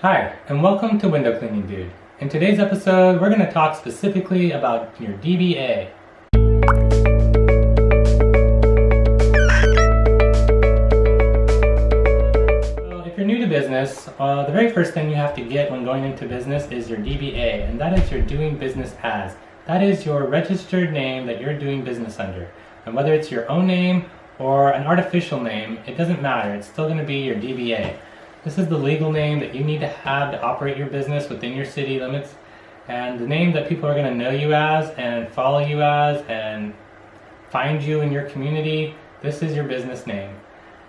Hi, and welcome to Window Cleaning Dude. In today's episode, we're going to talk specifically about your DBA. So if you're new to business, the very first thing you have to get when going into business is your DBA, and that is your doing business as. That is your registered name that you're doing business under. And whether it's your own name or an artificial name, it doesn't matter. It's still going to be your DBA. This is the legal name that you need to have to operate your business within your city limits, and the name that people are going to know you as and follow you as and find you in your community. This is your business name.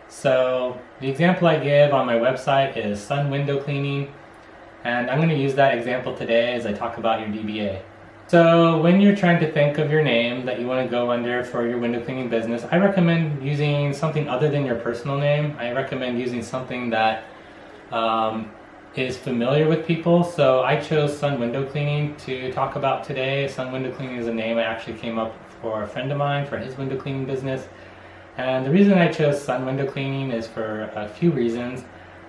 So the example I give on my website is Sun Window Cleaning, and I'm going to use that example today as I talk about your DBA. So when you're trying to think of your name that you want to go under for your window cleaning business, I recommend using something other than your personal name. I recommend using something that is familiar with people. So I chose Sun Window Cleaning to talk about today. Sun Window Cleaning is a name I actually came up for a friend of mine for his window cleaning business. And the reason I chose Sun Window Cleaning is for a few reasons.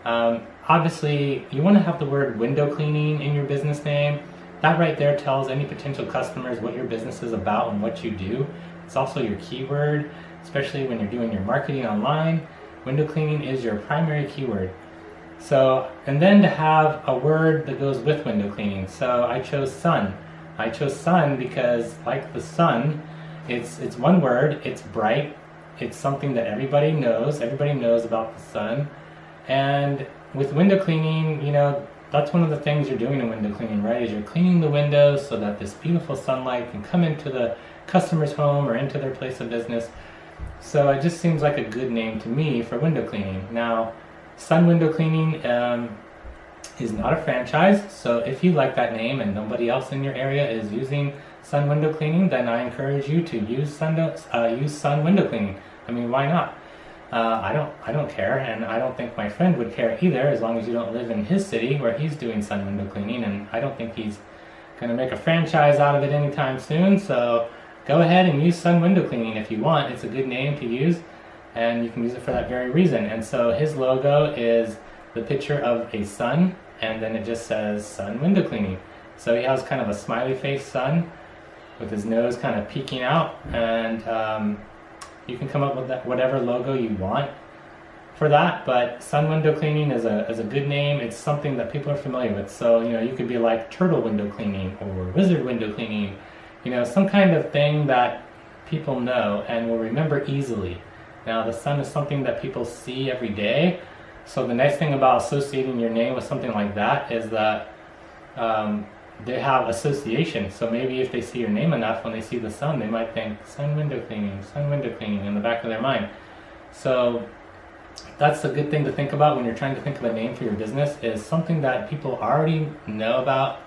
Obviously, you want to have the word window cleaning in your business name. That right there tells any potential customers what your business is about and what you do. It's also your keyword, especially when you're doing your marketing online. Window cleaning is your primary keyword. So, and then to have a word that goes with window cleaning. So I chose sun. I chose sun because, like the sun, it's one word, it's bright, it's something that everybody knows about the sun. And with window cleaning, you know, that's one of the things you're doing in window cleaning, right? Is you're cleaning the windows so that this beautiful sunlight can come into the customer's home or into their place of business. So it just seems like a good name to me for window cleaning. Now, Sun Window Cleaning is not a franchise, so if you like that name and nobody else in your area is using Sun Window Cleaning, then I encourage you to use Sun Window Cleaning. I mean, why not? I don't care, and I don't think my friend would care either, as long as you don't live in his city where he's doing Sun Window Cleaning, and I don't think he's going to make a franchise out of it anytime soon. So go ahead and use Sun Window Cleaning if you want. It's a good name to use, and you can use it for that very reason. And so his logo is the picture of a sun, and then it just says Sun Window Cleaning. So he has kind of a smiley face sun with his nose kind of peeking out, and you can come up with whatever logo you want for that, but Sun Window Cleaning is a good name. It's something that people are familiar with. So, you know, you could be like Turtle Window Cleaning or Wizard Window Cleaning, you know, some kind of thing that people know and will remember easily. Now, the sun is something that people see every day, so the nice thing about associating your name with something like that is that they have association. So maybe if they see your name enough, when they see the sun, they might think Sun Window Cleaning in the back of their mind. So that's a good thing to think about when you're trying to think of a name for your business, is something that people already know about,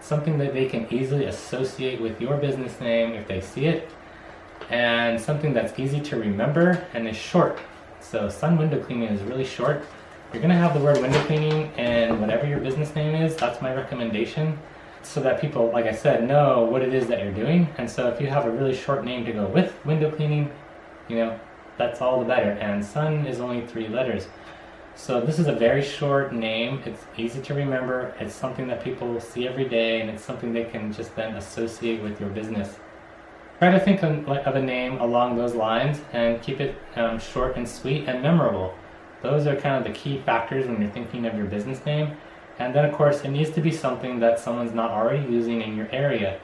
something that they can easily associate with your business name if they see it, and something that's easy to remember and is short. So Sun Window Cleaning is really short. You're going to have the word window cleaning and whatever your business name is. That's my recommendation, so that people, like I said, know what it is that you're doing. And so if you have a really short name to go with window cleaning, you know, that's all the better. And Sun is only 3 letters. So this is a very short name. It's easy to remember. It's something that people see every day, and it's something they can just then associate with your business. Try to think of a name along those lines and keep it short and sweet and memorable. Those are kind of the key factors when you're thinking of your business name. And then, of course, it needs to be something that someone's not already using in your area.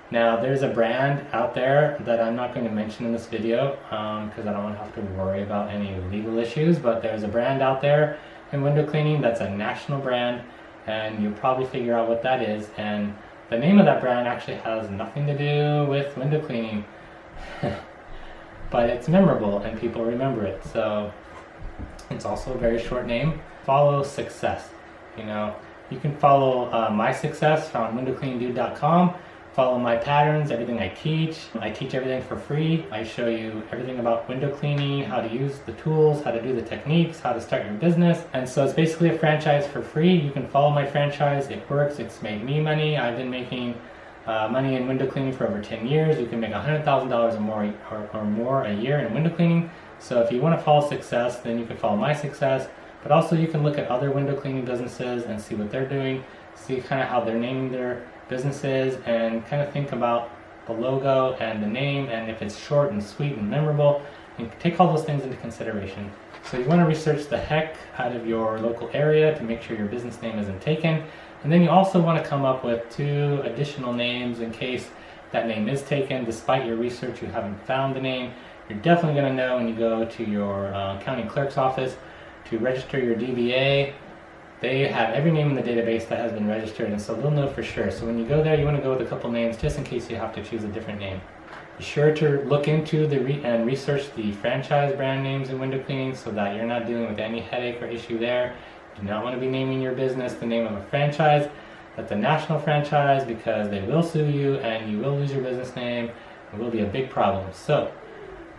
Now, there's a brand out there that I'm not going to mention in this video because I don't want to have to worry about any legal issues, but there's a brand out there in window cleaning that's a national brand, and you'll probably figure out what that is. And the name of that brand actually has nothing to do with window cleaning, but it's memorable and people remember it. So it's also a very short name. Follow success. You know, you can follow my success on windowcleaningdude.com. Follow my patterns, everything I teach. I teach everything for free. I show you everything about window cleaning, how to use the tools, how to do the techniques, how to start your business. And so it's basically a franchise for free. You can follow my franchise. It works. It's made me money. I've been making money in window cleaning for over 10 years. You can make $100,000 or more a year in window cleaning. So if you want to follow success, then you can follow my success. But also you can look at other window cleaning businesses and see what they're doing, see kind of how they're naming their businesses, and kind of think about the logo and the name, and if it's short and sweet and memorable, and take all those things into consideration. So you want to research the heck out of your local area to make sure your business name isn't taken. And then you also want to come up with 2 additional names in case that name is taken. Despite your research, you haven't found the name. You're definitely going to know when you go to your county clerk's office to register your DBA. They have every name in the database that has been registered, and so they'll know for sure. So when you go there, you want to go with a couple names just in case you have to choose a different name. Be sure to look into and research the franchise brand names in window cleaning so that you're not dealing with any headache or issue there. You do not want to be naming your business the name of a franchise that's a national franchise, because they will sue you and you will lose your business name. It will be a big problem. So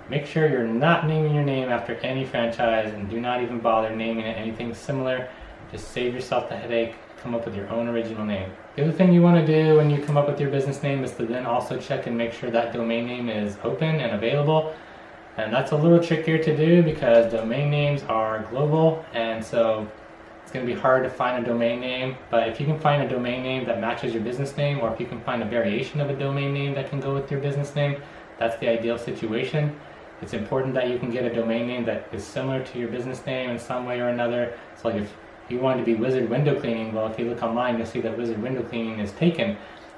make sure you're not naming your name after any franchise, and do not even bother naming it anything similar. Just save yourself the headache, come up with your own original name. The other thing you want to do when you come up with your business name is to then also check and make sure that domain name is open and available. And that's a little trickier to do because domain names are global, and so it's going to be hard to find a domain name. But if you can find a domain name that matches your business name, or if you can find a variation of a domain name that can go with your business name, that's the ideal situation. It's important that you can get a domain name that is similar to your business name in some way or another. So like if you wanted to be Wizard Window Cleaning, well, if you look online, you'll see that Wizard Window Cleaning is taken.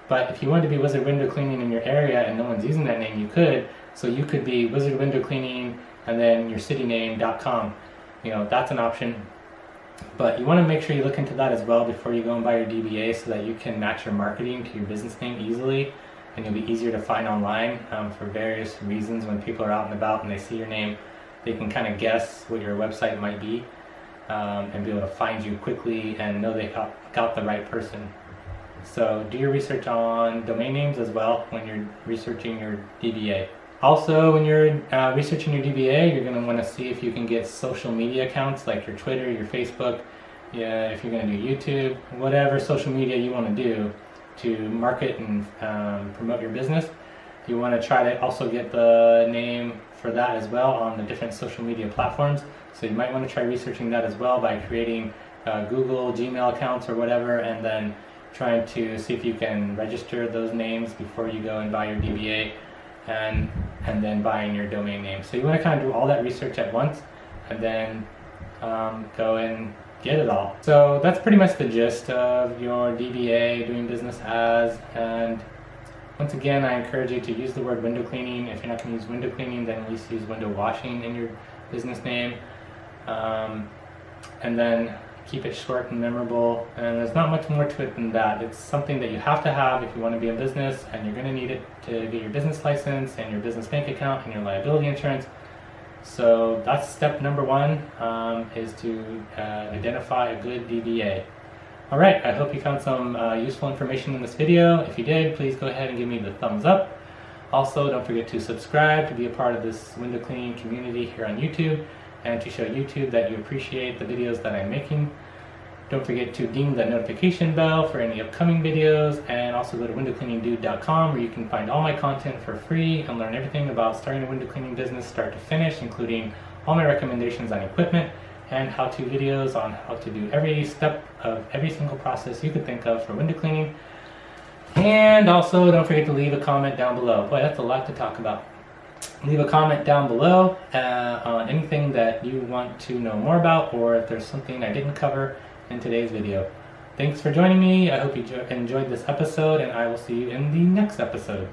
But if you wanted to be Wizard Window Cleaning in your area and no one's using that name, you could. So you could be Wizard Window Cleaning and then your city name.com. You know, that's an option. But you want to make sure you look into that as well before you go and buy your DBA, so that you can match your marketing to your business name easily, and it'll be easier to find online for various reasons. When people are out and about and they see your name, they can kind of guess what your website might be and be able to find you quickly and know they got the right person. So do your research on domain names as well when you're researching your DBA. Also, when you're researching your DBA, you're going to want to see if you can get social media accounts like your Twitter, your Facebook, if you're going to do YouTube, whatever social media you want to do to market and promote your business. You want to try to also get the name for that as well on the different social media platforms. So you might want to try researching that as well by creating Google, Gmail accounts or whatever, and then trying to see if you can register those names before you go and buy your DBA. And then buying your domain name. So you want to kind of do all that research at once and then go and get it all. So that's pretty much the gist of your DBA, doing business as. And once again, I encourage you to use the word window cleaning. If you're not going to use window cleaning, then at least use window washing in your business name. And then keep it short and memorable, and there's not much more to it than that. It's something that you have to have if you want to be in business, and you're going to need it to get your business license and your business bank account and your liability insurance. So that's step number 1, is to identify a good DBA. Alright, I hope you found some useful information in this video. If you did, please go ahead and give me the thumbs up. Also, don't forget to subscribe to be a part of this window cleaning community here on YouTube, and to show YouTube that you appreciate the videos that I'm making. Don't forget to ding the notification bell for any upcoming videos, and also go to windowcleaningdude.com where you can find all my content for free and learn everything about starting a window cleaning business start to finish, including all my recommendations on equipment and how-to videos on how to do every step of every single process you could think of for window cleaning. And also don't forget to leave a comment down below. Boy, that's a lot to talk about. Leave a comment down below on anything that you want to know more about, or if there's something I didn't cover in today's video. Thanks for joining me. I hope you enjoyed this episode, and I will see you in the next episode.